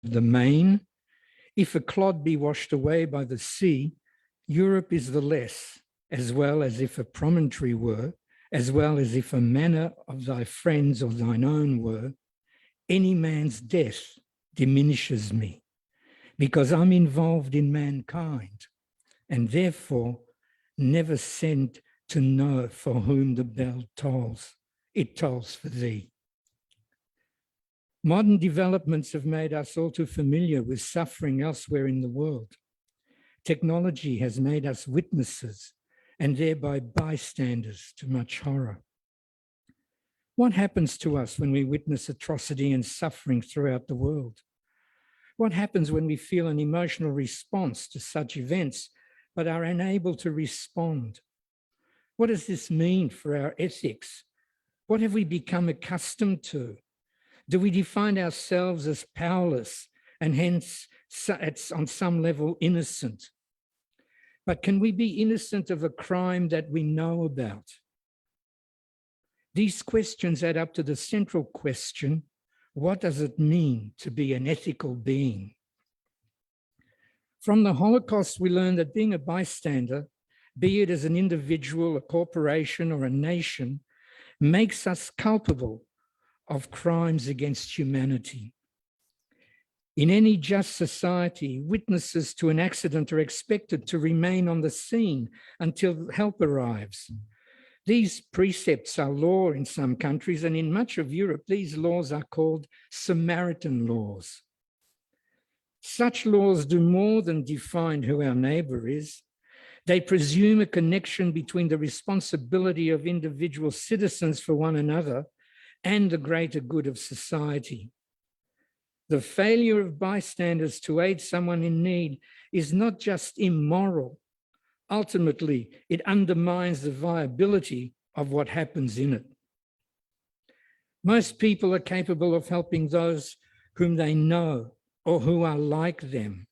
the main. If a clod be washed away by the sea, Europe is the less, as well as if a promontory were, as well as if a manor of thy friends or thine own were. Any man's death diminishes me, because I'm involved in mankind, and therefore never sent to know for whom the bell tolls. It tolls for thee. Modern developments have made us all too familiar with suffering elsewhere in the world. Technology has made us witnesses and thereby bystanders to much horror. What happens to us when we witness atrocity and suffering throughout the world? What happens when we feel an emotional response to such events but are unable to respond? What does this mean for our ethics? What have we become accustomed to? Do we define ourselves as powerless and hence on some level innocent? But can we be innocent of a crime that we know about? These questions add up to the central question: what does it mean to be an ethical being? From the Holocaust, we learn that being a bystander, be it as an individual, a corporation, or a nation, makes us culpable of crimes against humanity. In any just society, witnesses to an accident are expected to remain on the scene until help arrives. These precepts are law in some countries, and in much of Europe, these laws are called Samaritan Laws. Such laws do more than define who our neighbor is. They presume a connection between the responsibility of individual citizens for one another and the greater good of society. The failure of bystanders to aid someone in need is not just immoral. Ultimately, it undermines the viability of what happens in it. Most people are capable of helping those whom they know or who are like them.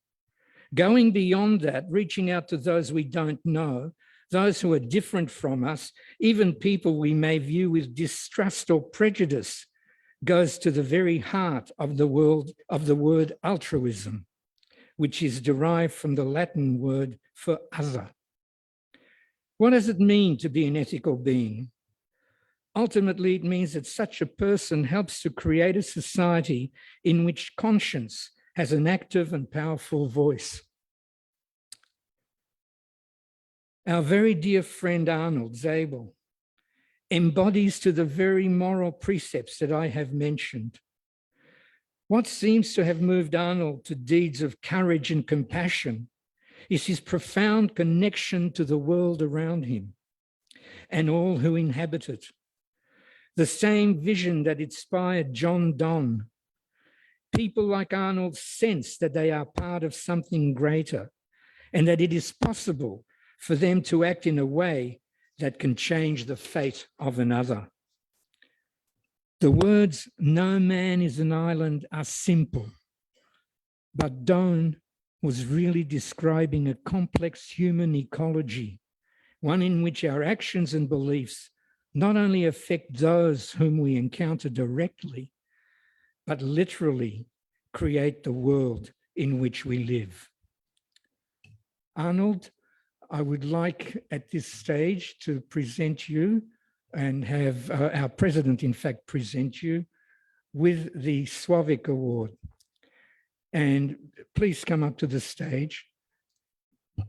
Going beyond that, reaching out to those we don't know, those who are different from us, even people we may view with distrust or prejudice, goes to the very heart of the word altruism, which is derived from the Latin word for other. What does it mean to be an ethical being? Ultimately, it means that such a person helps to create a society in which conscience has an active and powerful voice. Our very dear friend Arnold Zable embodies to the very moral precepts that I have mentioned. What seems to have moved Arnold to deeds of courage and compassion is his profound connection to the world around him and all who inhabit it. The same vision that inspired John Donne. People like Arnold sense that they are part of something greater and that it is possible for them to act in a way that can change the fate of another. The words "no man is an island" are simple, but Donne was really describing a complex human ecology, one in which our actions and beliefs not only affect those whom we encounter directly, but literally create the world in which we live. Arnold, I would like at this stage to present you and have our president, in fact, present you with the Slawik Award. And please come up to the stage.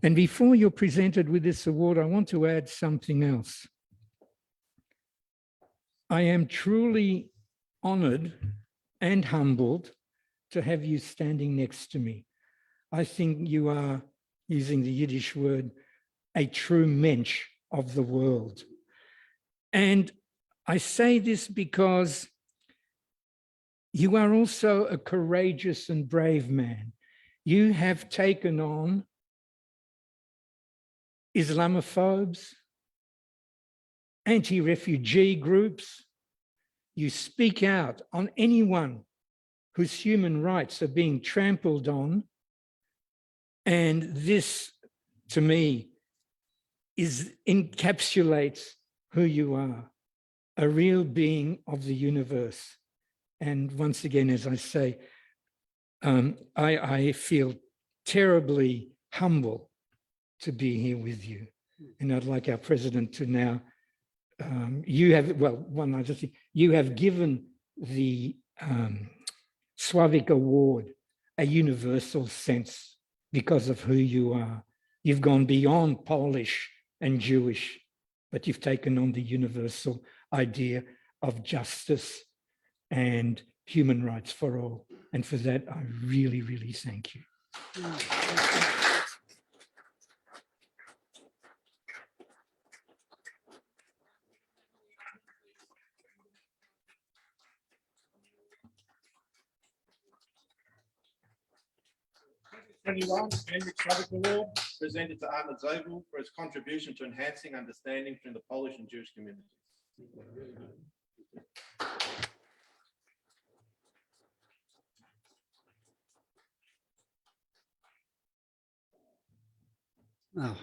And before you're presented with this award, I want to add something else. I am truly honored and humbled to have you standing next to me. I think you are, using the Yiddish word, a true mensch of the world. And I say this because you are also a courageous and brave man. You have taken on Islamophobes, anti-refugee groups. You speak out on anyone whose human rights are being trampled on. And this, to me, encapsulates who you are, a real being of the universe. And once again, as I say, I feel terribly humble to be here with you. And I'd like our president to now, you have given the Slawik Award a universal sense because of who you are. You've gone beyond Polish and Jewish, but you've taken on the universal idea of justice and human rights for all. And for that, I really, really thank you. Henryk Slawik Award, presented to Arnold Zable for his contribution to enhancing understanding between the Polish and Jewish communities. Oh,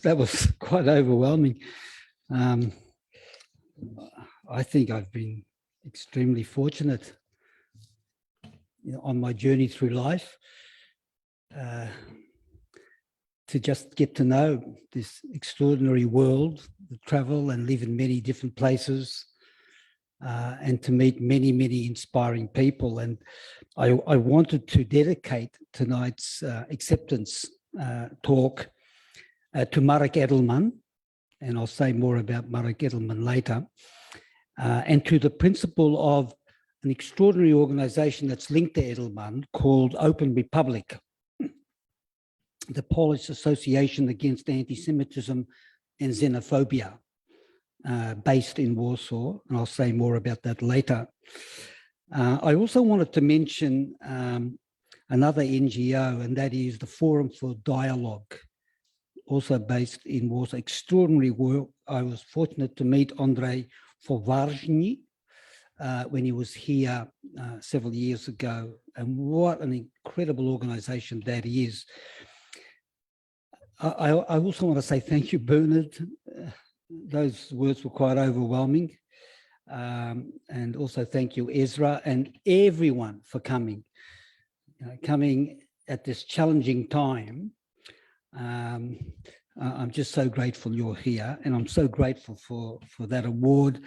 that was quite overwhelming. I think I've been extremely fortunate, on my journey through life, to just get to know this extraordinary world, to travel and live in many different places, and to meet many, many inspiring people. And I wanted to dedicate tonight's acceptance talk to Marek Edelman, and I'll say more about Marek Edelman later, and to the principal of an extraordinary organization that's linked to Edelman called Open Republic, the Polish Association Against Anti-Semitism and Xenophobia, based in Warsaw, and I'll say more about that later. I also wanted to mention another NGO, and that is the Forum for Dialogue, also based in Warsaw. Extraordinary work. I was fortunate to meet Andrzej Poważny when he was here several years ago, and what an incredible organization that is. I also want to say thank you, Bernard. Those words were quite overwhelming. And also thank you, Ezra, and everyone for coming. Coming at this challenging time. I'm just so grateful you're here, and I'm so grateful for that award,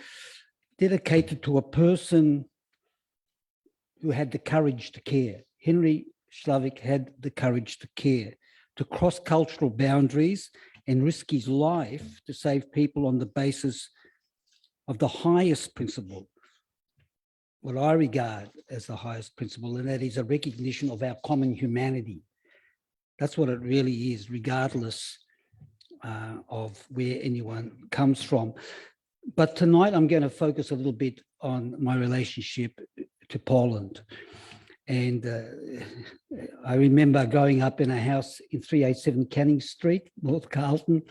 dedicated to a person who had the courage to care. Henryk Slawik had the courage to care, to cross cultural boundaries and risk his life to save people on the basis of the highest principle, what I regard as the highest principle, and that is a recognition of our common humanity. That's what it really is, regardless of where anyone comes from. But tonight I'm going to focus a little bit on my relationship to Poland. And I remember growing up in a house in 387 Canning Street, North Carlton,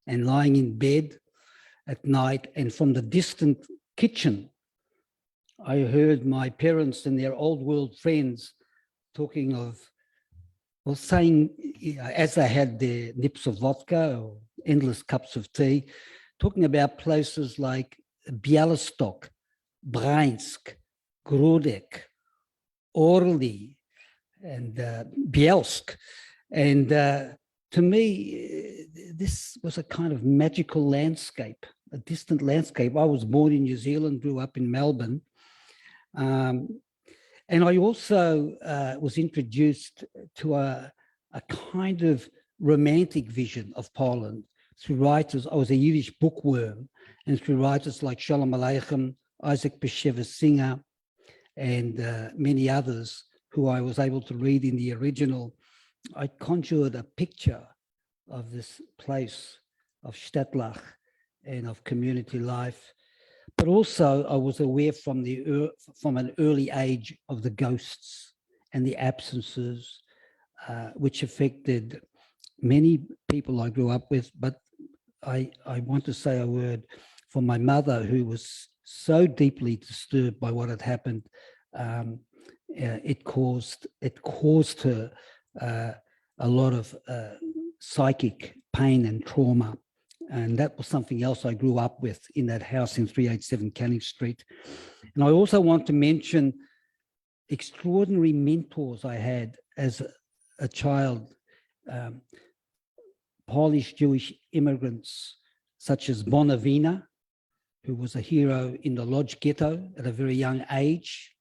and lying in bed at night, and from the distant kitchen, I heard my parents and their old world friends talking of, well, saying, as they had their nips of vodka or endless cups of tea, talking about places like Białystok, Bryansk, Grodek, Orly, and Bielsk. And to me, this was a kind of magical landscape, a distant landscape. I was born in New Zealand, grew up in Melbourne. And I also was introduced to a kind of romantic vision of Poland through writers. I was a Yiddish bookworm, and through writers like Shalom Aleichem, Isaac Bashevis Singer, and many others who I was able to read in the original. I conjured a picture of this place, of Stadtlach, and of community life. But also I was aware from an early age of the ghosts and the absences, which affected many people I grew up with. But I want to say a word for my mother, who was so deeply disturbed by what had happened. It caused her a lot of psychic pain and trauma. And that was something else I grew up with in that house in 387 Canning Street. And I also want to mention extraordinary mentors I had as a child, Polish Jewish immigrants such as Bonavina, who was a hero in the Lodz Ghetto at a very young age,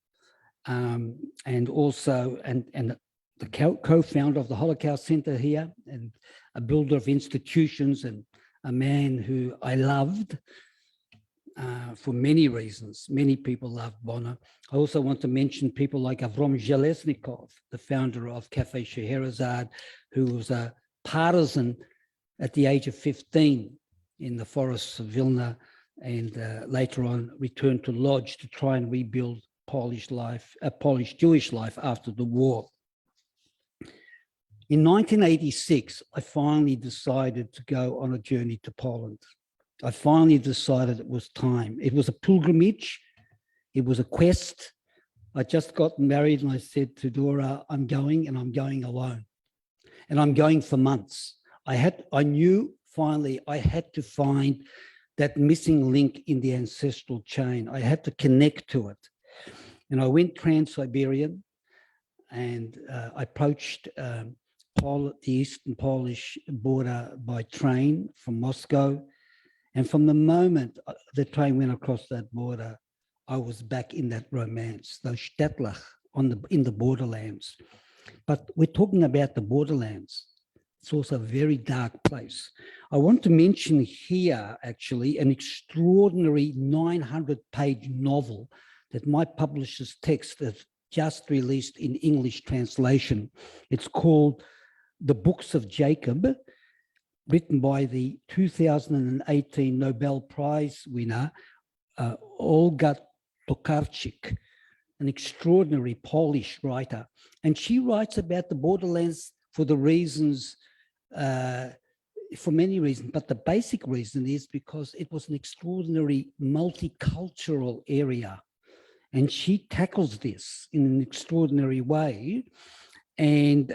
and also the co-founder of the Holocaust Center here, and a builder of institutions, and a man who I loved for many reasons. Many people loved Bono. I also want to mention people like Avrom Zheleznikov, the founder of Cafe Scheherazade, who was a partisan at the age of 15 in the forests of Vilna, and later on returned to Lodz to try and rebuild Polish Jewish life after the war. In 1986, I finally decided to go on a journey to Poland. I finally decided it was time. It was a pilgrimage. It was a quest. I just got married and I said to Dora, I'm going, and I'm going alone. And I'm going for months. I knew finally I had to find that missing link in the ancestral chain. I had to connect to it. And I went trans-Siberian, and I approached the Eastern Polish border by train from Moscow. And from the moment the train went across that border, I was back in that romance, those Stadtlach in the borderlands. But we're talking about the borderlands. It's also a very dark place. I want to mention here, actually, an extraordinary 900-page novel that my publisher's text has just released in English translation. It's called The Books of Jacob, written by the 2018 Nobel Prize winner, Olga Tokarczuk, an extraordinary Polish writer. And she writes about the borderlands for the reasons, for many reasons, but the basic reason is because it was an extraordinary multicultural area. And she tackles this in an extraordinary way. And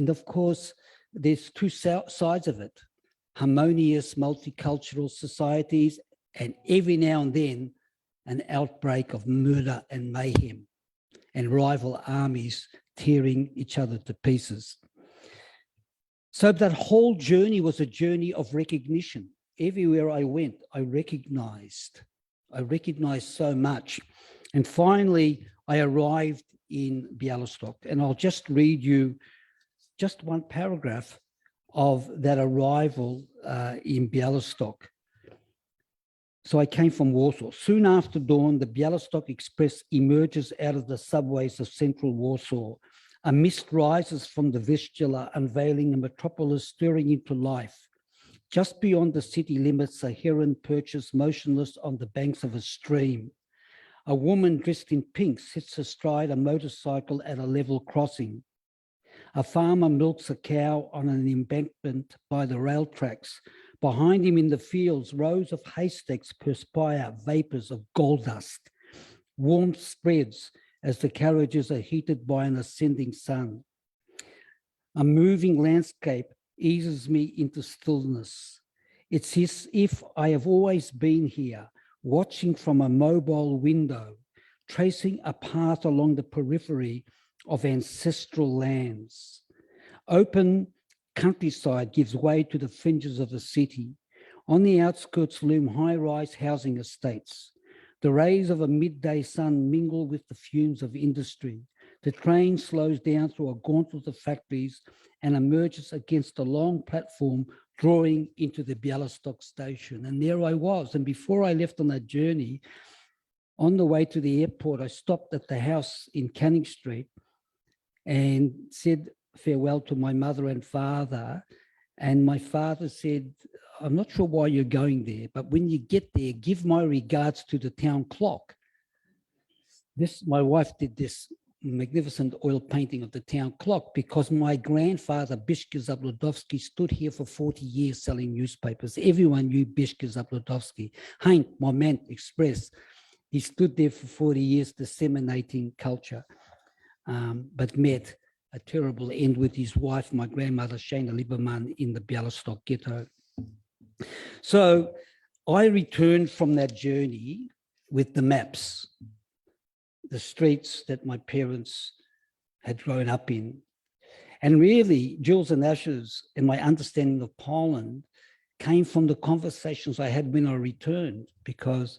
of course, there's two sides of it: harmonious multicultural societies, and every now and then an outbreak of murder and mayhem, and rival armies tearing each other to pieces. So that whole journey was a journey of recognition. Everywhere I went, I recognized so much. And finally, I arrived in Białystok, and I'll just read you just one paragraph of that arrival in Białystok. So I came from Warsaw. Soon after dawn, the Białystok Express emerges out of the subways of central Warsaw. A mist rises from the Vistula, unveiling a metropolis stirring into life. Just beyond the city limits, a heron perches motionless on the banks of a stream. A woman dressed in pink sits astride a motorcycle at a level crossing. A farmer milks a cow on an embankment by the rail tracks. Behind him in the fields, rows of haystacks perspire vapors of gold dust. Warmth spreads as the carriages are heated by an ascending sun. A moving landscape eases me into stillness. It's as if I have always been here, watching from a mobile window, tracing a path along the periphery of ancestral lands. Open countryside gives way to the fringes of the city. On the outskirts loom high-rise housing estates. The rays of a midday sun mingle with the fumes of industry. The train slows down through a gauntlet of factories and emerges against a long platform drawing into the Białystok station. And there I was. And before I left on that journey, on the way to the airport, I stopped at the house in Canning Street and said farewell to my mother and father. And my father said, I'm not sure why you're going there, but when you get there, give my regards to the town clock. My wife did this magnificent oil painting of the town clock because my grandfather, Biszka Zabludowski, stood here for 40 years selling newspapers. Everyone knew Biszka Zabludowski. Hein, Moment, Express. He stood there for 40 years disseminating culture, but met a terrible end with his wife, my grandmother, Shana Lieberman, in the Białystok Ghetto. So I returned from that journey with the maps. the streets that my parents had grown up in. And really, Jules and Ashes and my understanding of Poland came from the conversations I had when I returned, because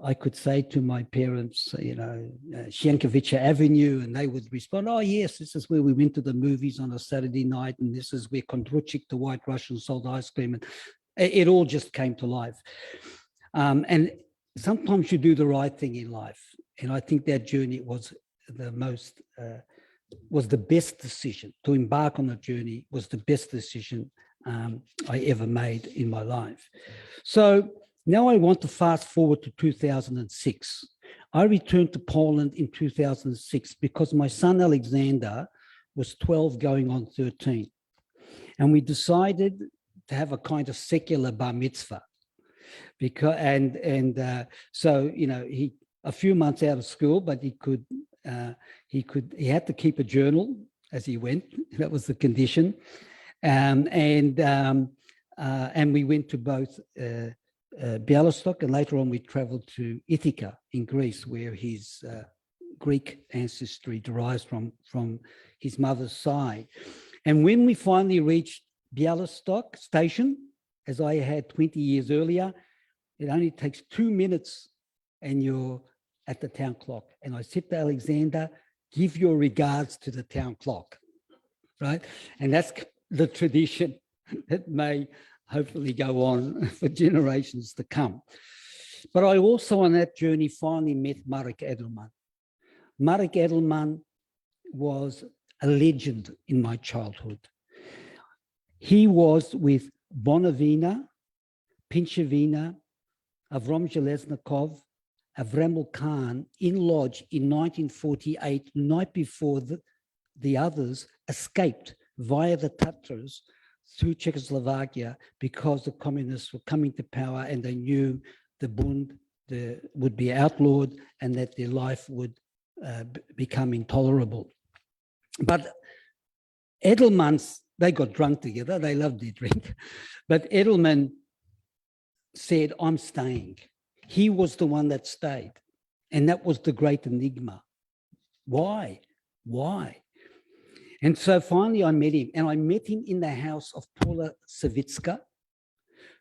I could say to my parents, Sienkiewicz Avenue, and they would respond, oh, yes, this is where we went to the movies on a Saturday night, and this is where Kondruchik, the White Russian, sold ice cream. And it all just came to life. And sometimes you do the right thing in life. And I think that journey was the best decision. To embark on a journey was the best decision I ever made in my life. So now I want to fast forward to 2006. I returned to Poland in 2006 because my son Alexander was 12 going on 13. And we decided to have a kind of secular bar mitzvah. Because, so, he, a few months out of school, but he had to keep a journal as he went. That was the condition. And we went to both Białystok, and later on we traveled to Ithaca in Greece, where his Greek ancestry derives from his mother's side. And when we finally reached Białystok station, as I had 20 years earlier, it only takes 2 minutes and you're at the town clock. And I said to Alexander, give your regards to the town clock, right? And that's the tradition that may hopefully go on for generations to come. But I also on that journey finally met Marek Edelman. Marek Edelman was a legend in my childhood. He was with Bonavina, Pinchevina, Avrom Zheleznikov, Avramel Khan in Lodz in 1948, night before the others escaped via the Tatars through Czechoslovakia, because the communists were coming to power and they knew the Bund would be outlawed and that their life would become intolerable. But Edelman's, they got drunk together, they loved their drink, but Edelman said, I'm staying. He was the one that stayed. And that was the great enigma. Why? Why? And so finally I met him, and I met him in the house of Paula Savitska,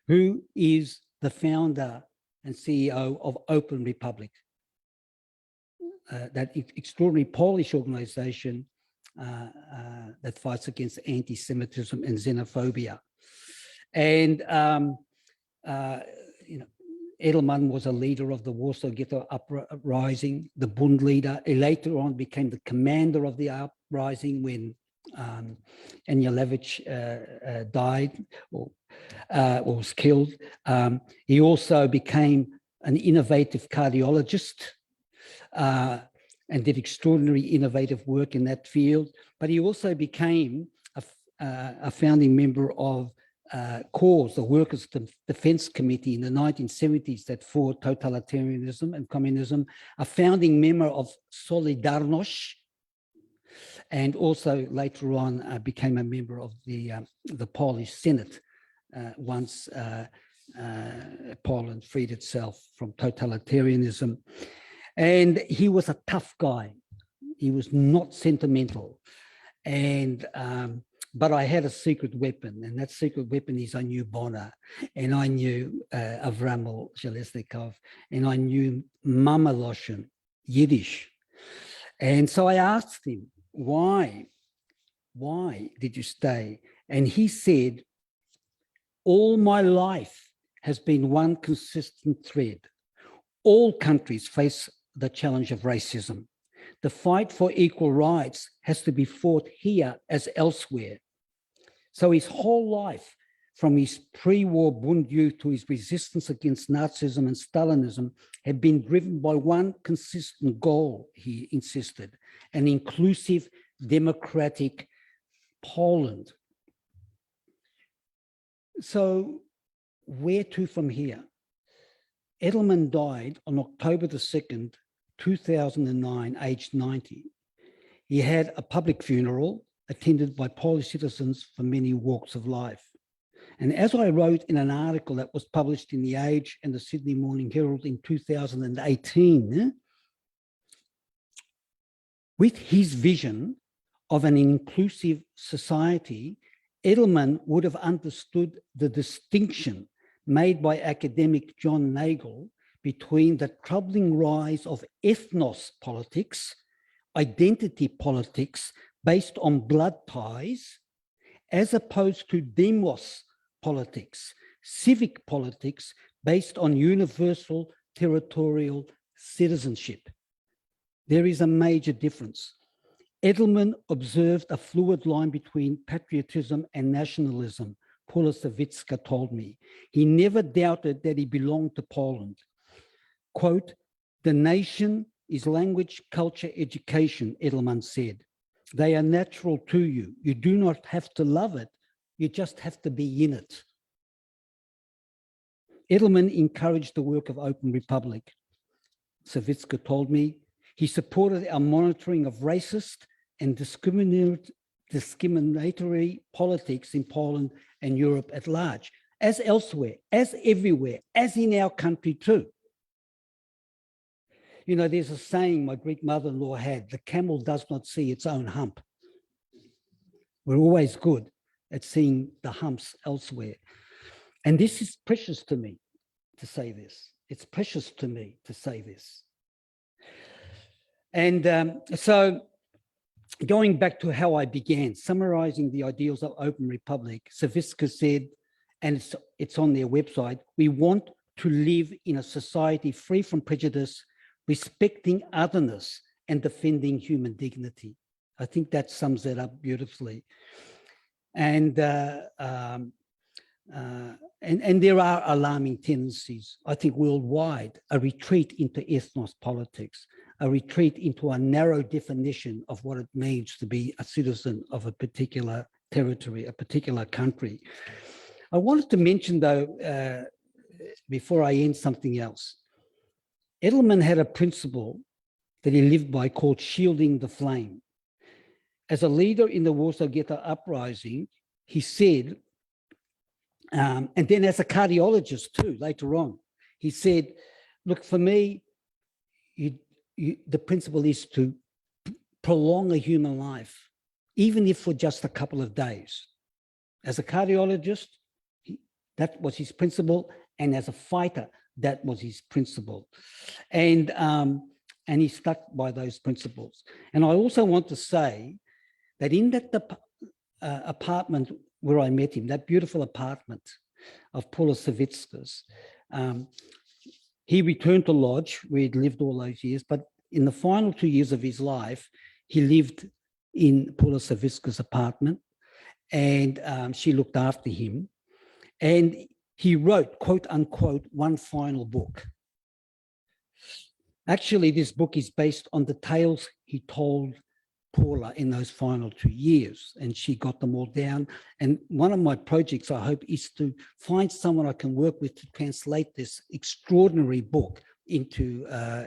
who is the founder and CEO of Open Republic, that extraordinary Polish organization that fights against anti-Semitism and xenophobia. And Edelman was a leader of the Warsaw Ghetto uprising, the Bund leader. He later on became the commander of the uprising when Anielewicz died or was killed. He also became an innovative cardiologist and did extraordinary innovative work in that field. But he also became a founding member of CORS, the Workers' Defense Committee in the 1970s that fought totalitarianism and communism, a founding member of Solidarność, and also later on became a member of the Polish Senate once Poland freed itself from totalitarianism. And he was a tough guy. He was not sentimental. And but I had a secret weapon, and that secret weapon is I knew Bonner, and I knew Avramel Zheleznikov, and I knew Mamaloshin, Yiddish. And so I asked him, why did you stay? And he said, all my life has been one consistent thread. All countries face the challenge of racism. The fight for equal rights has to be fought here as elsewhere. So his whole life, from his pre-war Bund youth to his resistance against Nazism and Stalinism, had been driven by one consistent goal, he insisted, an inclusive, democratic Poland. So where to from here? Edelman died on October the 2nd, 2009, aged 90. He had a public funeral attended by Polish citizens from many walks of life. And as I wrote in an article that was published in The Age and the Sydney Morning Herald in 2018, With his vision of an inclusive society, Edelman would have understood the distinction made by academic John Nagel between the troubling rise of ethnos politics, identity politics based on blood ties, as opposed to demos politics, civic politics based on universal territorial citizenship. There is a major difference. Edelman observed a fluid line between patriotism and nationalism, Paula Sawicka told me. He never doubted that he belonged to Poland. Quote, "The nation is language, culture, education," Edelman said. "They are natural to you. You do not have to love it. You just have to be in it." Edelman encouraged the work of Open Republic. Sawicka told me he supported our monitoring of racist and discriminatory politics in Poland and Europe at large, as elsewhere, as everywhere, as in our country too. You know, there's a saying my Greek mother-in-law had, the camel does not see its own hump. We're always good at seeing the humps elsewhere. And this is precious to me to say this. It's precious to me to say this. And so going back to how I began, summarizing the ideals of Open Republic, Sawicka said, and it's on their website, "We want to live in a society free from prejudice, respecting otherness and defending human dignity." I think that sums that up beautifully. And there are alarming tendencies, I think, worldwide, a retreat into ethnos politics, a retreat into a narrow definition of what it means to be a citizen of a particular territory, a particular country. I wanted to mention, though, before I end, something else. Edelman had a principle that he lived by called shielding the flame. As a leader in the Warsaw Ghetto uprising, he said, and then as a cardiologist too, later on, he said, look, for me, the principle is to prolong a human life, even if for just a couple of days. As a cardiologist, that was his principle, and as a fighter, that was his principle. And he stuck by those principles. And I also want to say that in that apartment where I met him, that beautiful apartment of Paula Sawicka's, he returned to Lodz, where he'd lived all those years, but in the final 2 years of his life, he lived in Paula Sawicka's apartment, and she looked after him. And he wrote, quote unquote, one final book. Actually, this book is based on the tales he told Paula in those final 2 years, and she got them all down. And one of my projects, I hope, is to find someone I can work with to translate this extraordinary book into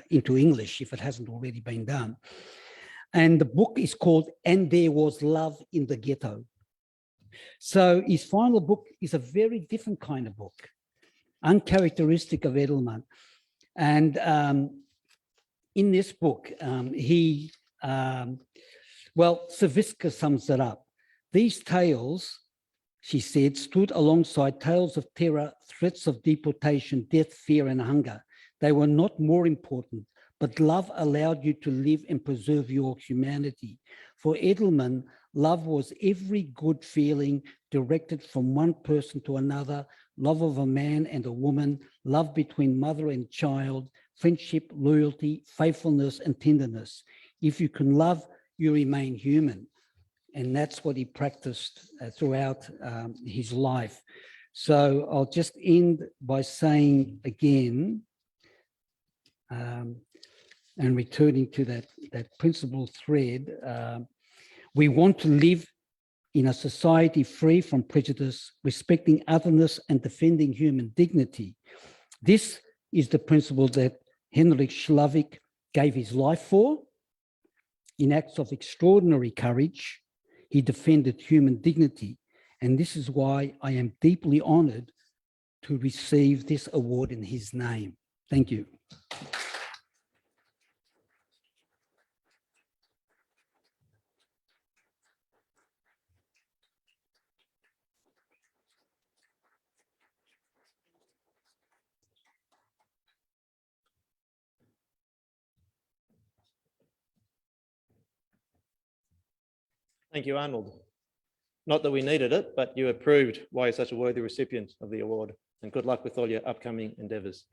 English, if it hasn't already been done. And the book is called "And There Was Love in the Ghetto." So his final book is a very different kind of book, uncharacteristic of Edelman. And in this book, Sawicka sums it up. These tales, she said, stood alongside tales of terror, threats of deportation, death, fear, and hunger. They were not more important, but love allowed you to live and preserve your humanity. For Edelman, love was every good feeling directed from one person to another, love of a man and a woman, love between mother and child, friendship, loyalty, faithfulness, and tenderness. If you can love, you remain human. And that's what he practiced throughout his life. So I'll just end by saying again, and returning to that principal thread, we want to live in a society free from prejudice, respecting otherness and defending human dignity. This is the principle that Henryk Slawik gave his life for. In acts of extraordinary courage, he defended human dignity. And this is why I am deeply honored to receive this award in his name. Thank you. Thank you, Arnold. Not that we needed it, but you have proved why you're such a worthy recipient of the award, and good luck with all your upcoming endeavours.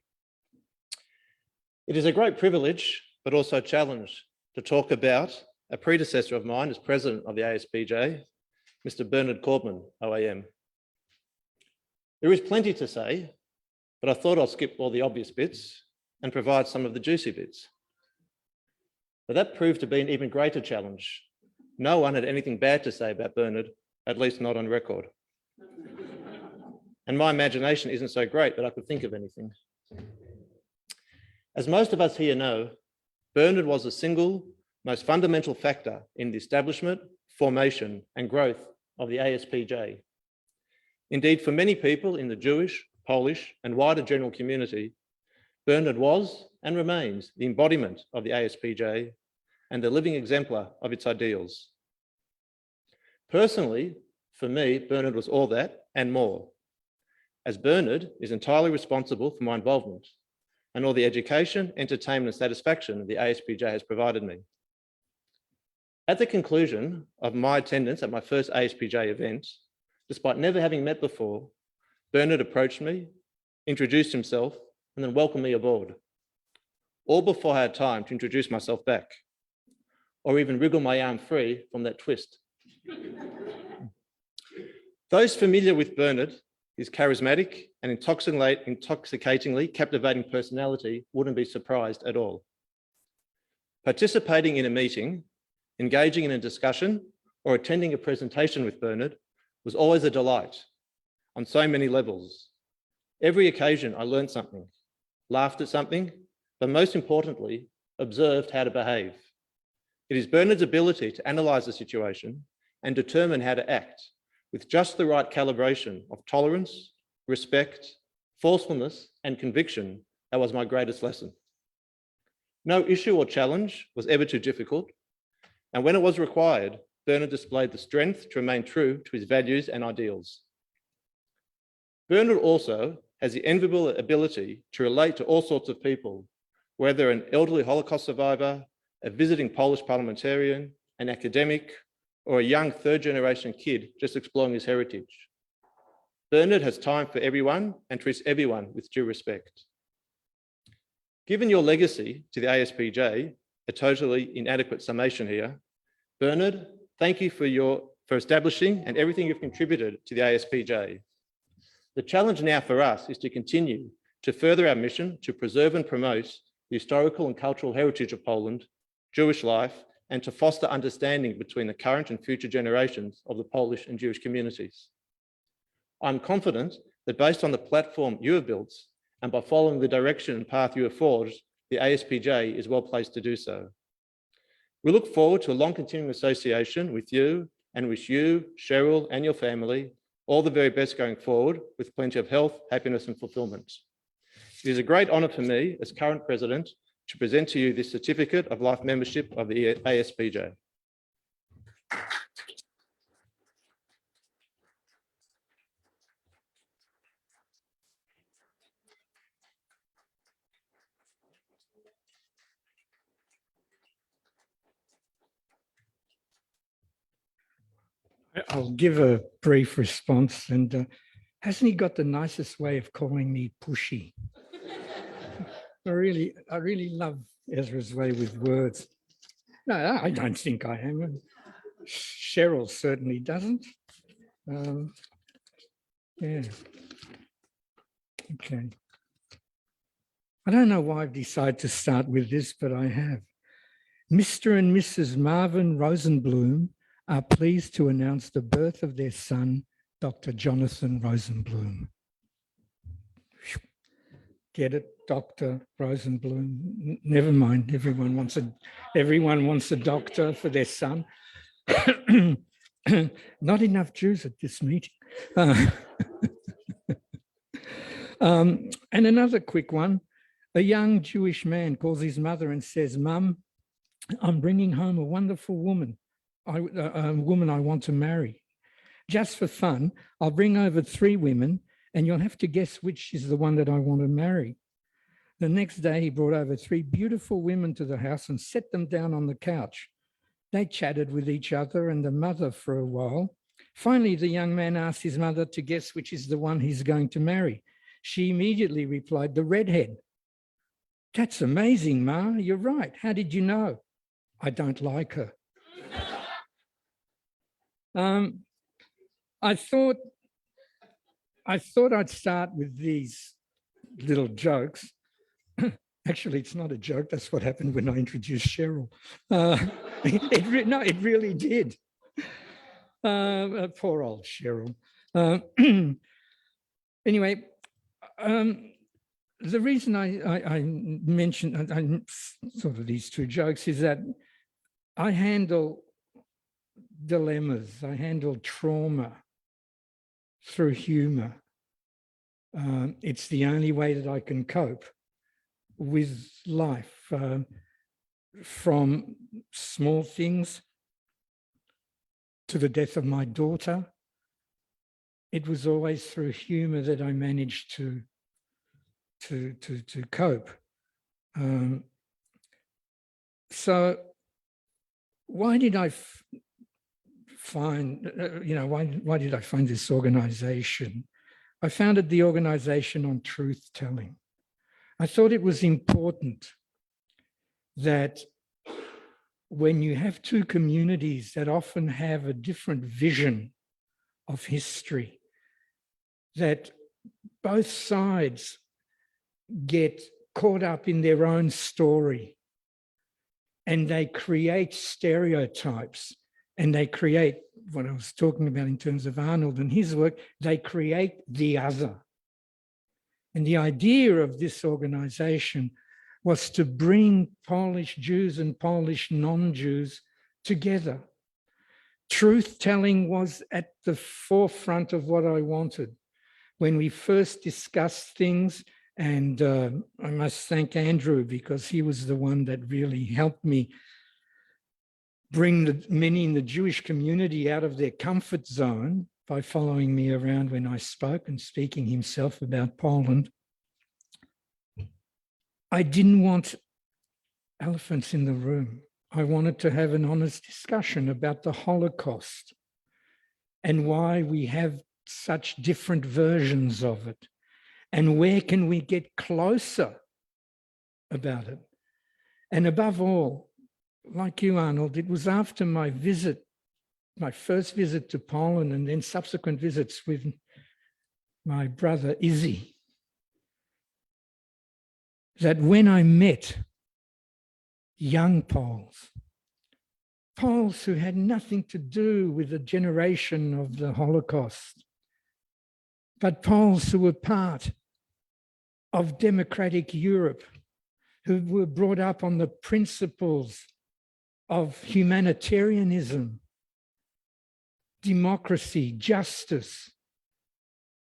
It is a great privilege, but also a challenge, to talk about a predecessor of mine as president of the ASPJ, Mr. Bernard Korbman, OAM. There is plenty to say, but I thought I'll skip all the obvious bits and provide some of the juicy bits. But that proved to be an even greater challenge. No one had anything bad to say about Bernard, at least not on record. And my imagination isn't so great that I could think of anything. As most of us here know, Bernard was the single most fundamental factor in the establishment, formation, and growth of the ASPJ. Indeed, for many people in the Jewish, Polish, and wider general community, Bernard was and remains the embodiment of the ASPJ and the living exemplar of its ideals. Personally, for me, Bernard was all that and more, as Bernard is entirely responsible for my involvement and all the education, entertainment, and satisfaction the ASPJ has provided me. At the conclusion of my attendance at my first ASPJ event, despite never having met before, Bernard approached me, introduced himself, and then welcomed me aboard, all before I had time to introduce myself back, or even wriggle my arm free from that twist. Those familiar with Bernard, his charismatic and intoxicatingly captivating personality wouldn't be surprised at all. Participating in a meeting, engaging in a discussion, or attending a presentation with Bernard was always a delight on so many levels. Every occasion I learned something, laughed at something, but most importantly, observed how to behave. It is Bernard's ability to analyse the situation and determine how to act with just the right calibration of tolerance, respect, forcefulness, and conviction that was my greatest lesson. No issue or challenge was ever too difficult, and when it was required, Bernard displayed the strength to remain true to his values and ideals. Bernard also has the enviable ability to relate to all sorts of people, whether an elderly Holocaust survivor, a visiting Polish parliamentarian, an academic, or a young third-generation kid just exploring his heritage. Bernard has time for everyone and treats everyone with due respect. Given your legacy to the ASPJ, a totally inadequate summation here, Bernard, thank you for establishing and everything you've contributed to the ASPJ. The challenge now for us is to continue to further our mission to preserve and promote the historical and cultural heritage of Poland, Jewish life, and to foster understanding between the current and future generations of the Polish and Jewish communities. I'm confident that based on the platform you have built and by following the direction and path you have forged, the ASPJ is well placed to do so. We look forward to a long continuing association with you and wish you, Cheryl, and your family all the very best going forward with plenty of health, happiness, and fulfillment. It is a great honour for me as current president to present to you this certificate of life membership of the ASPJ. I'll give a brief response. And hasn't he got the nicest way of calling me pushy? I really love Ezra's way with words. No, I don't think I am. Cheryl certainly doesn't. Yeah. Okay. I don't know why I've decided to start with this, but I have. Mr. and Mrs. Marvin Rosenblum are pleased to announce the birth of their son, Dr. Jonathan Rosenblum. Get it, Dr. Rosenblum? Never mind. Everyone wants a doctor for their son. Not enough Jews at this meeting. And another quick one. A young Jewish man calls his mother and says, "Mum, I'm bringing home a wonderful woman, a woman I want to marry. Just for fun, I'll bring over 3 women and you'll have to guess which is the one that I want to marry." The next day, he brought over 3 beautiful women to the house and set them down on the couch. They chatted with each other and the mother for a while. Finally, the young man asked his mother to guess which is the one he's going to marry. She immediately replied, the redhead. That's amazing, Ma. You're right. How did you know? I don't like her. I thought I'd start with these little jokes. Actually, it's not a joke. That's what happened when I introduced Cheryl. It really did. Poor old Cheryl. Anyway, the reason I mentioned sort of these two jokes is that I handle dilemmas, I handle trauma through humor. It's the only way that I can cope with life, from small things to the death of my daughter. It was always through humor that I managed to cope. So why did I find, why did I find this organization? I founded the organization on truth telling. I thought it was important that when you have two communities that often have a different vision of history, that both sides get caught up in their own story and they create stereotypes and they create what I was talking about in terms of Arnold and his work, they create the other. And the idea of this organization was to bring Polish Jews and Polish non-Jews together. Truth-telling was at the forefront of what I wanted. When we first discussed things, and I must thank Andrew because he was the one that really helped me bring many in the Jewish community out of their comfort zone by following me around when I spoke and speaking himself about Poland. I didn't want elephants in the room. I wanted to have an honest discussion about the Holocaust and why we have such different versions of it and where can we get closer about it. And above all, like you, Arnold, it was after my first visit to Poland and then subsequent visits with my brother Izzy, that when I met young Poles who had nothing to do with the generation of the Holocaust, but Poles who were part of democratic Europe, who were brought up on the principles of humanitarianism, democracy, justice.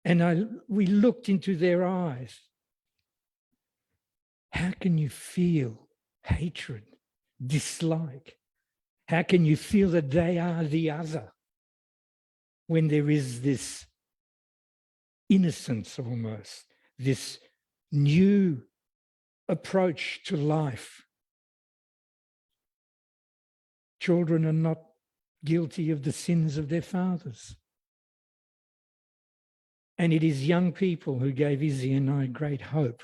And we looked into their eyes. How can you feel hatred, dislike? How can you feel that they are the other when there is this innocence almost, this new approach to life? Children are not guilty of the sins of their fathers. And it is young people who gave Izzy and I great hope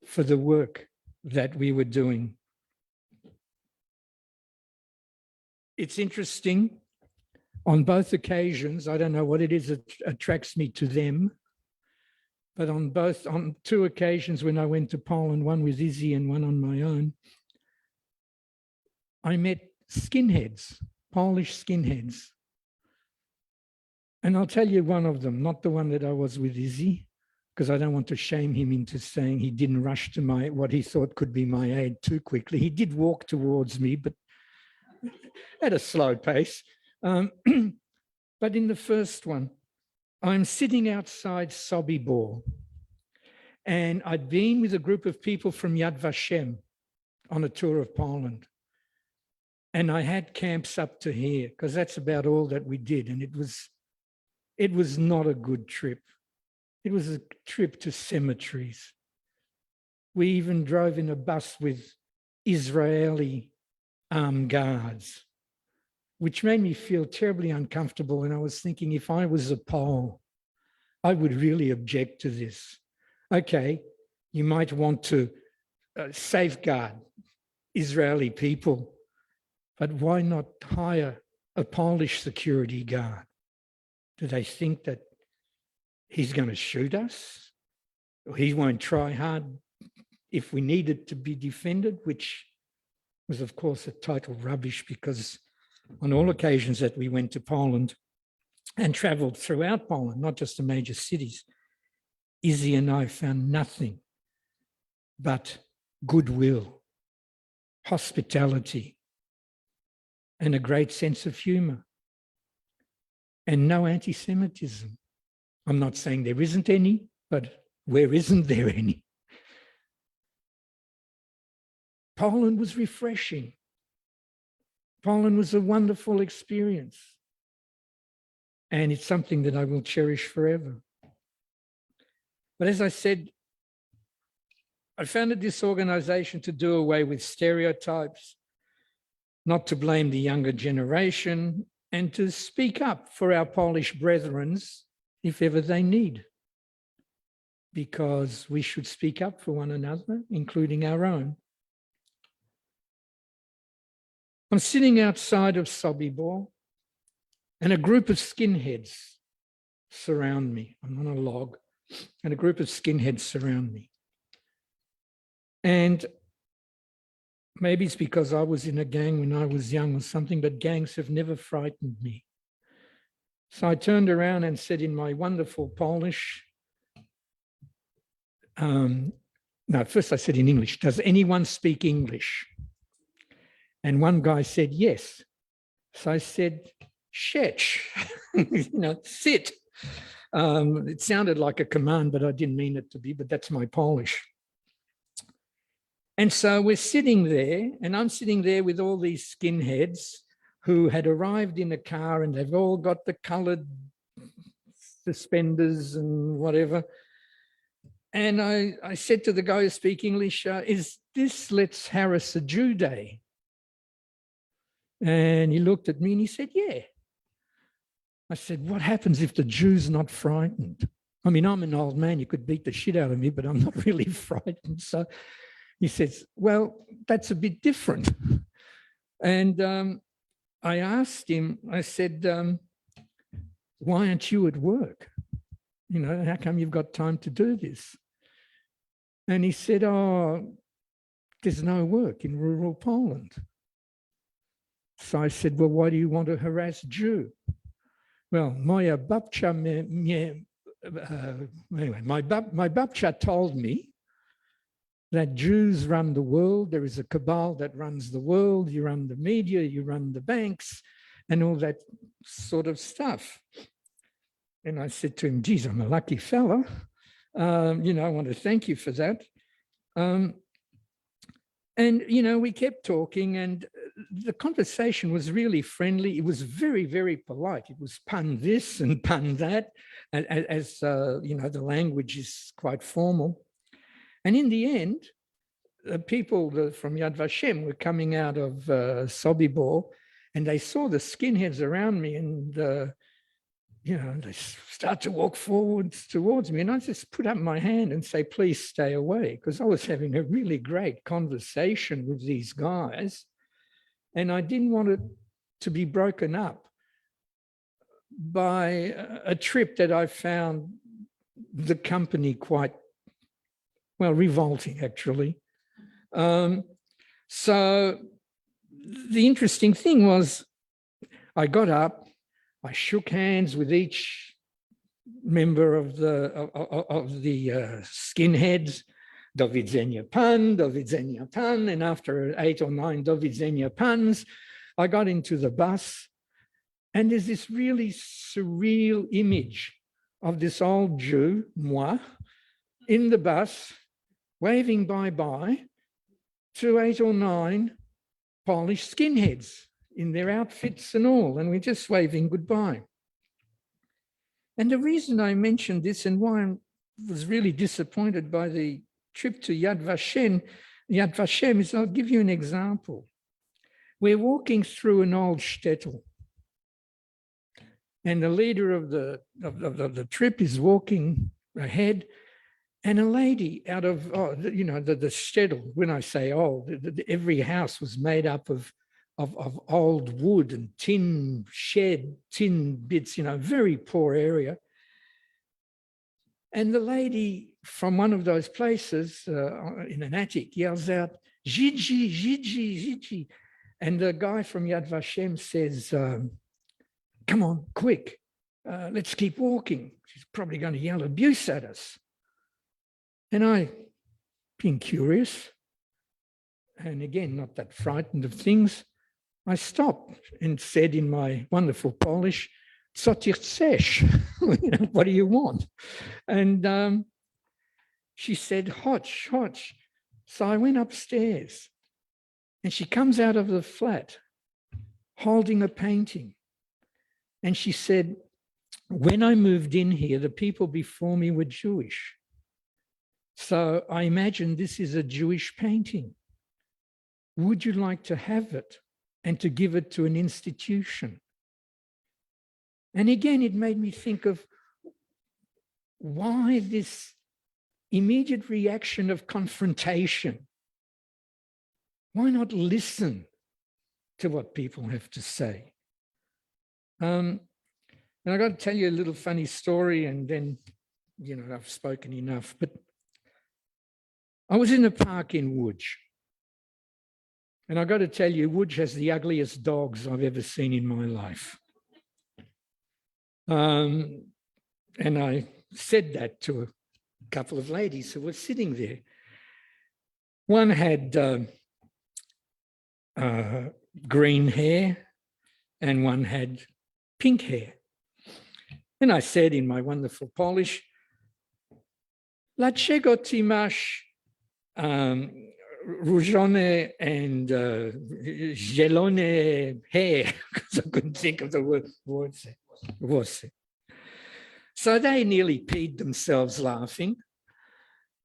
for the work that we were doing. It's interesting, on both occasions, I don't know what it is that attracts me to them, but on two occasions when I went to Poland, one with Izzy and one on my own, I met skinheads, Polish skinheads. And I'll tell you one of them, not the one that I was with Izzy, because I don't want to shame him into saying he didn't rush to what he thought could be my aid too quickly. He did walk towards me, but at a slow pace. But in the first one, I'm sitting outside Sobibor, and I'd been with a group of people from Yad Vashem on a tour of Poland. And I had camps up to here, because that's about all that we did. And it was not a good trip. It was a trip to cemeteries. We even drove in a bus with Israeli armed guards, which made me feel terribly uncomfortable. And I was thinking, if I was a Pole, I would really object to this. Okay, you might want to safeguard Israeli people, but why not hire a Polish security guard? Do they think that he's going to shoot us? Or he won't try hard if we needed to be defended, which was, of course, a total rubbish, because on all occasions that we went to Poland and travelled throughout Poland, not just the major cities, Izzy and I found nothing but goodwill, hospitality, and a great sense of humour, and no anti-Semitism. I'm not saying there isn't any, but where isn't there any? Poland was refreshing. Poland was a wonderful experience. And it's something that I will cherish forever. But as I said, I founded this organization to do away with stereotypes, not to blame the younger generation, and to speak up for our Polish brethren if ever they need. Because we should speak up for one another, including our own. I'm sitting outside of Sobibor, and a group of skinheads surround me. I'm on a log, and a group of skinheads surround me. And maybe it's because I was in a gang when I was young or something, but gangs have never frightened me. So I turned around and said in my wonderful Polish, no, first I said in English, does anyone speak English? And one guy said, yes. So I said, siedź, sit. It sounded like a command, but I didn't mean it to be, but that's my Polish. And so we're sitting there, and I'm sitting there with all these skinheads who had arrived in a car, and they've all got the coloured suspenders and whatever. And I said to the guy who speaks English, is this Let's Harass a Jew Day? And he looked at me and he said, yeah. I said, what happens if the Jew's not frightened? I mean, I'm an old man, you could beat the shit out of me, but I'm not really frightened. So he says, well, that's a bit different. And I asked him, I said, why aren't you at work? How come you've got time to do this? And he said, oh, there's no work in rural Poland. So I said, well, why do you want to harass Jew? Well, moja babcia anyway, my babcia told me that Jews run the world. There is a cabal that runs the world. You run the media, you run the banks, and all that sort of stuff. And I said to him, geez, I'm a lucky fella. I want to thank you for that. And, we kept talking, and the conversation was really friendly. It was very, very polite. It was pun this and pun that, as the language is quite formal. And in the end, people from Yad Vashem were coming out of Sobibor, and they saw the skinheads around me, and they start to walk forwards towards me, and I just put up my hand and say, please stay away, because I was having a really great conversation with these guys, and I didn't want it to be broken up by a trip that I found the company quite, well, revolting, actually. So the interesting thing was I got up, I shook hands with each member of the skinheads, do widzenia pan, and after 8 or 9 do widzenia pans, I got into the bus, and there's this really surreal image of this old Jew, moi, in the bus, waving bye-bye to 8 or 9 Polish skinheads in their outfits and all, and we're just waving goodbye. And the reason I mentioned this and why I was really disappointed by the trip to Yad Vashem is, I'll give you an example. We're walking through an old shtetl, and the leader of the trip is walking ahead, and a lady out of, the shtetl, when I say old, every house was made up of old wood and tin bits, very poor area. And the lady from one of those places in an attic yells out, Gigi, Gigi, Gigi. And the guy from Yad Vashem says, come on, quick, let's keep walking. She's probably going to yell abuse at us. And I, being curious, and again, not that frightened of things, I stopped and said in my wonderful Polish, co ty chcesz? What do you want? And she said, chodź, chodź. So I went upstairs, and she comes out of the flat holding a painting. And she said, when I moved in here, the people before me were Jewish. So I imagine this is a Jewish painting. Would you like to have it and to give it to an institution? And again, it made me think of why this immediate reaction of confrontation. Why not listen to what people have to say? And I got to tell you a little funny story, and then, I've spoken enough, but I was in a park in Łódź. And I got to tell you, Łódź has the ugliest dogs I've ever seen in my life. And I said that to a couple of ladies who were sitting there. One had green hair and one had pink hair. And I said in my wonderful Polish, dlaczego ty masz różone and zielone hair? Because I couldn't think of the word. Włosy. So they nearly peed themselves laughing.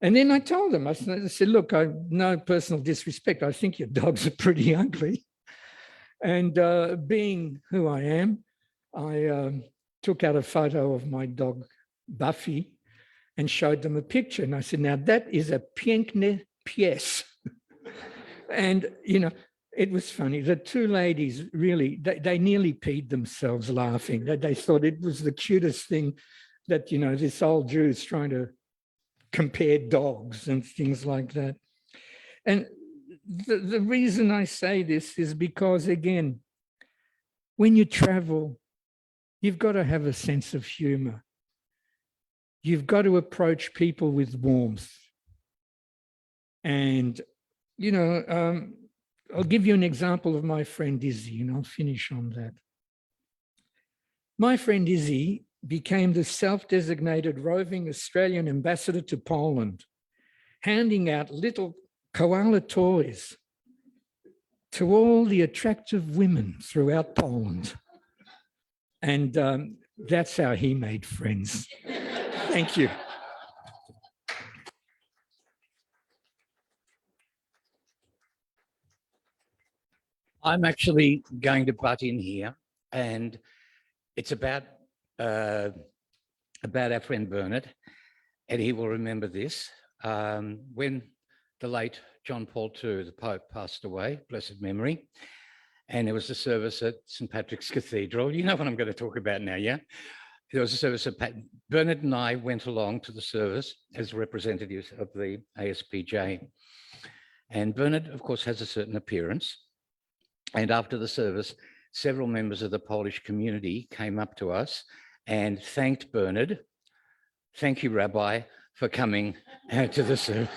And then I told them, I said, look, no personal disrespect. I think your dogs are pretty ugly. And being who I am, I took out a photo of my dog, Buffy, and showed them a picture. And I said, now that is a piękny pies. And, it was funny. The two ladies really, they nearly peed themselves laughing. They thought it was the cutest thing that, this old Jew's trying to compare dogs and things like that. And the reason I say this is because, again, when you travel, you've got to have a sense of humor. You've got to approach people with warmth. And, I'll give you an example of my friend Izzy, and I'll finish on that. My friend Izzy became the self-designated roving Australian ambassador to Poland, handing out little koala toys to all the attractive women throughout Poland. And that's how he made friends. Thank you. I'm actually going to butt in here, and it's about our friend Bernard, and he will remember this. When the late John Paul II, the Pope, passed away, blessed memory, and there was a service at St. Patrick's Cathedral. You know what I'm going to talk about now, yeah? There was a service at Bernard and I went along to the service as representatives of the ASPJ. And Bernard, of course, has a certain appearance. And after the service, several members of the Polish community came up to us and thanked Bernard. Thank you, Rabbi, for coming to the service.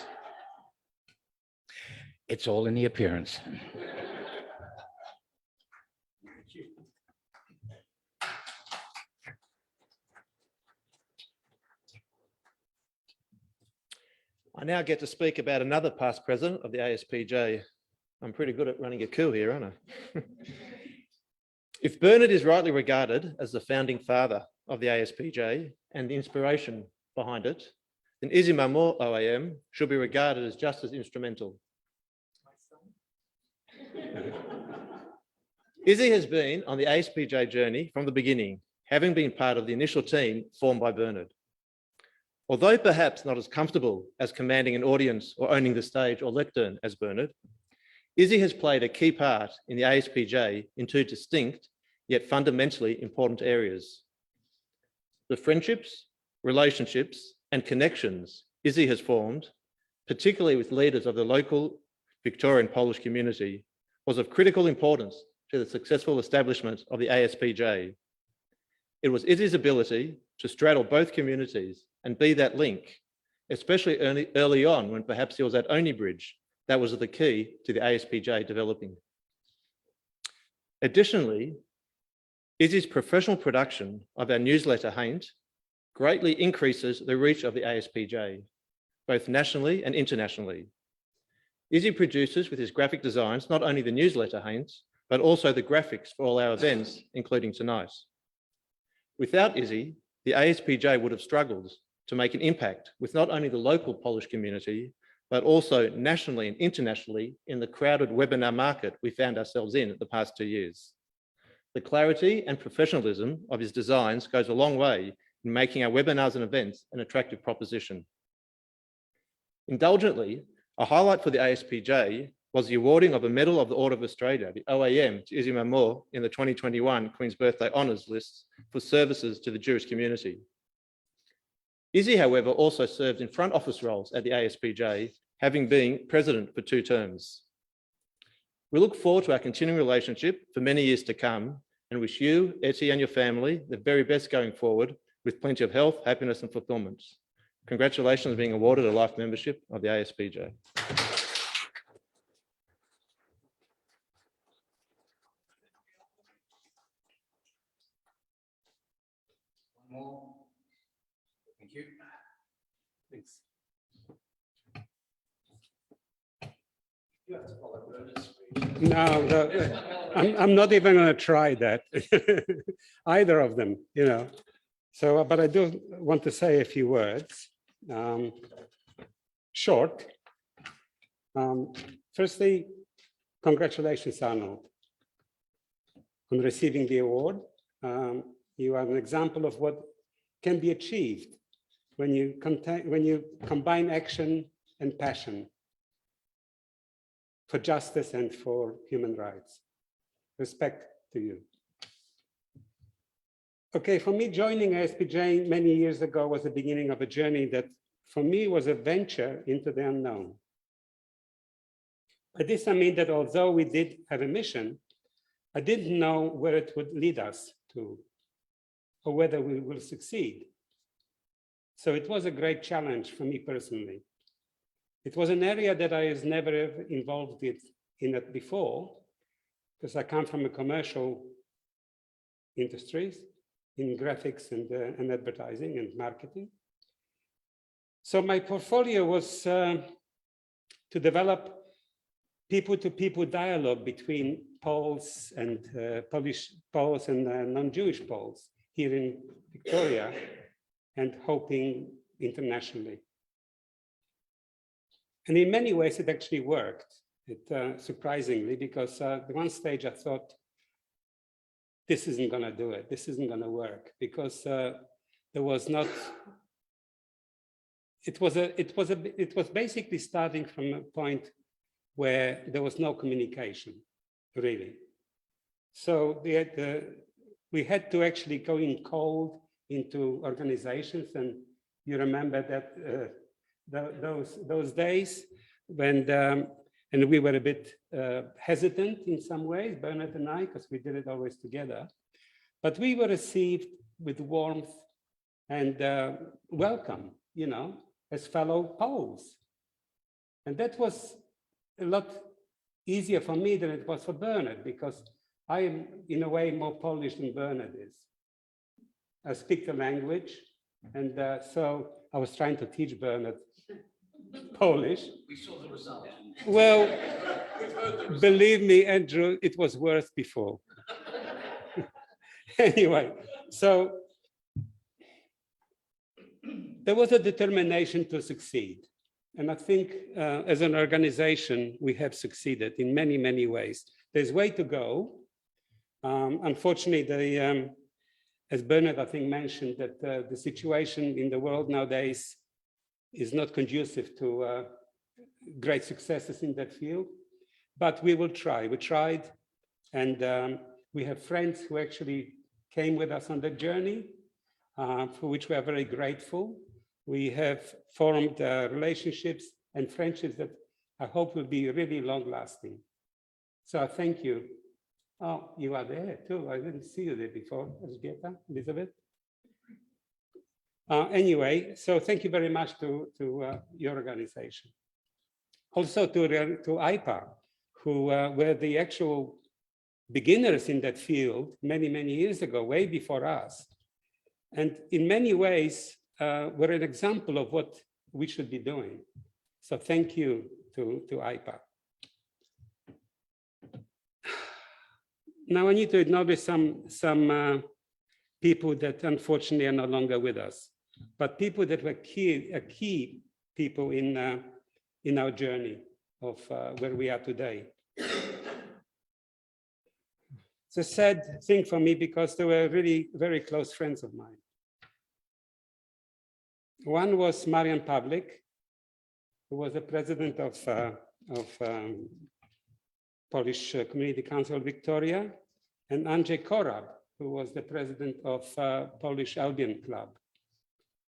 It's all in the appearance. I now get to speak about another past president of the ASPJ. I'm pretty good at running a coup here, aren't I? If Bernard is rightly regarded as the founding father of the ASPJ and the inspiration behind it, then Izzy Mamor OAM should be regarded as just as instrumental. Izzy has been on the ASPJ journey from the beginning, having been part of the initial team formed by Bernard. Although perhaps not as comfortable as commanding an audience or owning the stage or lectern as Bernard, Izzy has played a key part in the ASPJ in two distinct yet fundamentally important areas. The friendships, relationships, and connections Izzy has formed, particularly with leaders of the local Victorian Polish community, was of critical importance to the successful establishment of the ASPJ. It was Izzy's ability to straddle both communities and be that link, especially early on when perhaps he was at only bridge, that was the key to the ASPJ developing. Additionally, Izzy's professional production of our newsletter, Haint, greatly increases the reach of the ASPJ, both nationally and internationally. Izzy produces with his graphic designs not only the newsletter, Haint, but also the graphics for all our events, including tonight. Without Izzy, the ASPJ would have struggled to make an impact with not only the local Polish community, but also nationally and internationally in the crowded webinar market we found ourselves in the past 2 years. The clarity and professionalism of his designs goes a long way in making our webinars and events an attractive proposition. Indulgently, a highlight for the ASPJ was the awarding of a Medal of the Order of Australia, the OAM, to Izzy Mamor in the 2021 Queen's Birthday Honours list for services to the Jewish community. Izzy, however, also served in front office roles at the ASPJ, having been president for 2 terms. We look forward to our continuing relationship for many years to come and wish you, Etty, and your family the very best going forward with plenty of health, happiness, and fulfillment. Congratulations on being awarded a life membership of the ASPJ. One more. Thank you. Thanks. You have to follow Bernard's speech. No, I'm not even going to try that. Either of them, you know. So, but I do want to say a few words. Short. Firstly, congratulations, Arnold, on receiving the award. You are an example of what can be achieved when you combine action and passion for justice and for human rights. Respect to you. Okay, for me, joining ASPJ many years ago was the beginning of a journey that for me was a venture into the unknown. By this I mean that although we did have a mission, I didn't know where it would lead us to or whether we will succeed. So it was a great challenge for me personally. It was an area that I was never involved in it before, because I come from a commercial industries in graphics and advertising and marketing. So my portfolio was to develop people-to-people dialogue between Poles and Polish Poles and non-Jewish Poles here in Victoria, and hoping internationally. And in many ways, it actually worked. Surprisingly, because at one stage I thought, this isn't going to do it. This isn't going to work, because there was not. It was basically starting from a point where there was no communication, really. So we had to actually go in cold into organizations, and you remember that those days when and we were a bit hesitant in some ways, Bernard and I, because we did it always together. But we were received with warmth and welcome, you know, as fellow Poles. And that was a lot easier for me than it was for Bernard, because I am, in a way, more Polish than Bernard is. I speak the language, and so I was trying to teach Bernard Polish. We saw the result. Well, believe me, Andrew, it was worse before. Anyway, so there was a determination to succeed. And I think as an organization, we have succeeded in many, many ways. There's way to go, Unfortunately, as Bernard, I think, mentioned, that the situation in the world nowadays is not conducive to great successes in that field, but we will try. We tried, and we have friends who actually came with us on the journey, for which we are very grateful. We have formed relationships and friendships that I hope will be really long-lasting. So thank you. Oh, you are there too. I didn't see you there before, Elizabeth. Anyway, so thank you very much to your organization. Also to IPA, who were the actual beginners in that field many, many years ago, way before us. And in many ways, were an example of what we should be doing. So thank you to IPA. Now I need to acknowledge some people that unfortunately are no longer with us, but people that were key people in our journey of where we are today. It's a sad thing for me because they were really very close friends of mine. One was Marian Pawlik, who was the president of Polish Community Council Victoria, and Andrzej Korab, who was the president of Polish Albion Club.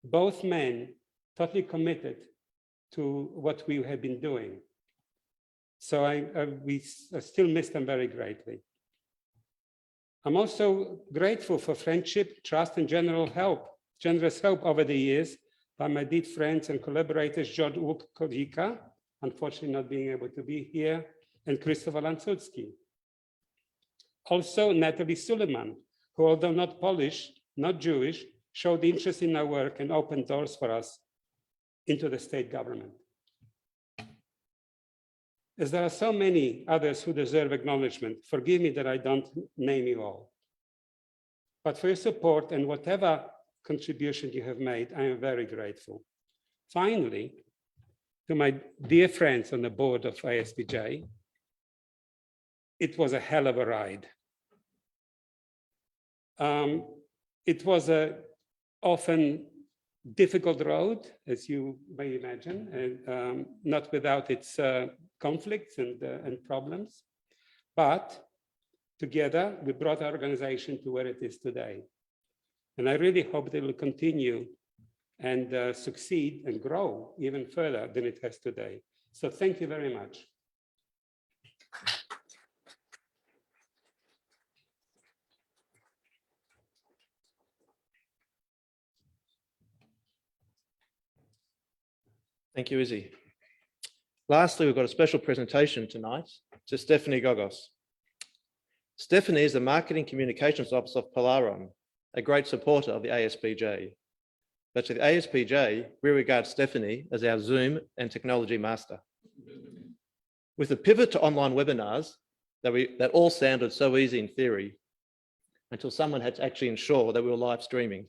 Both men totally committed to what we have been doing. So we still miss them very greatly. I'm also grateful for friendship, trust, and generous help over the years by my dear friends and collaborators, George Korika, unfortunately not being able to be here, and Christopher Lancucki. Also, Natalie Suleiman, who, although not Polish, not Jewish, showed interest in our work and opened doors for us into the state government. As there are so many others who deserve acknowledgement, forgive me that I don't name you all. But for your support and whatever contribution you have made, I am very grateful. Finally, to my dear friends on the board of ISPJ, it was a hell of a ride. It was a often difficult road, as you may imagine, and not without its conflicts and problems. But together, we brought our organization to where it is today. And I really hope they will continue and succeed and grow even further than it has today. So thank you very much. Thank you, Izzy. Lastly, we've got a special presentation tonight to Stephanie Gogos. Stephanie is the Marketing Communications Officer of Polaron, a great supporter of the ASPJ. But to the ASPJ, we regard Stephanie as our Zoom and technology master. With the pivot to online webinars that all sounded so easy in theory, until someone had to actually ensure that we were live streaming.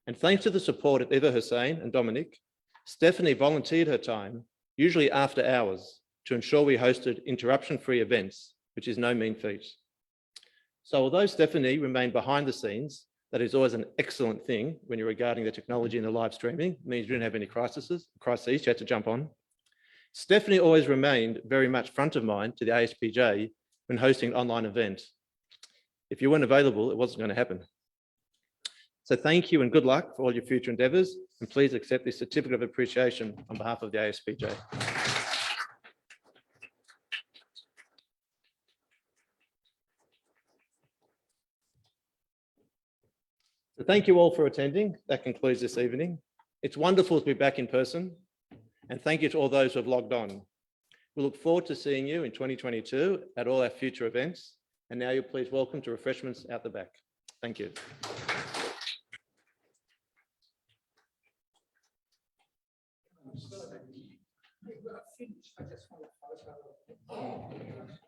And thanks to the support of Eva Hussein and Dominic, Stephanie volunteered her time, usually after hours, to ensure we hosted interruption-free events, which is no mean feat. So although Stephanie remained behind the scenes, that is always an excellent thing when you're regarding the technology and the live streaming, it means you didn't have any crises, you had to jump on. Stephanie always remained very much front of mind to the ASPJ when hosting an online event. If you weren't available, it wasn't going to happen. So thank you and good luck for all your future endeavours, and please accept this certificate of appreciation on behalf of the ASPJ. So thank you all for attending. That concludes this evening. It's wonderful to be back in person, and thank you to all those who have logged on. We look forward to seeing you in 2022 at all our future events. And now you're please welcome to refreshments out the back. Thank you. I just want to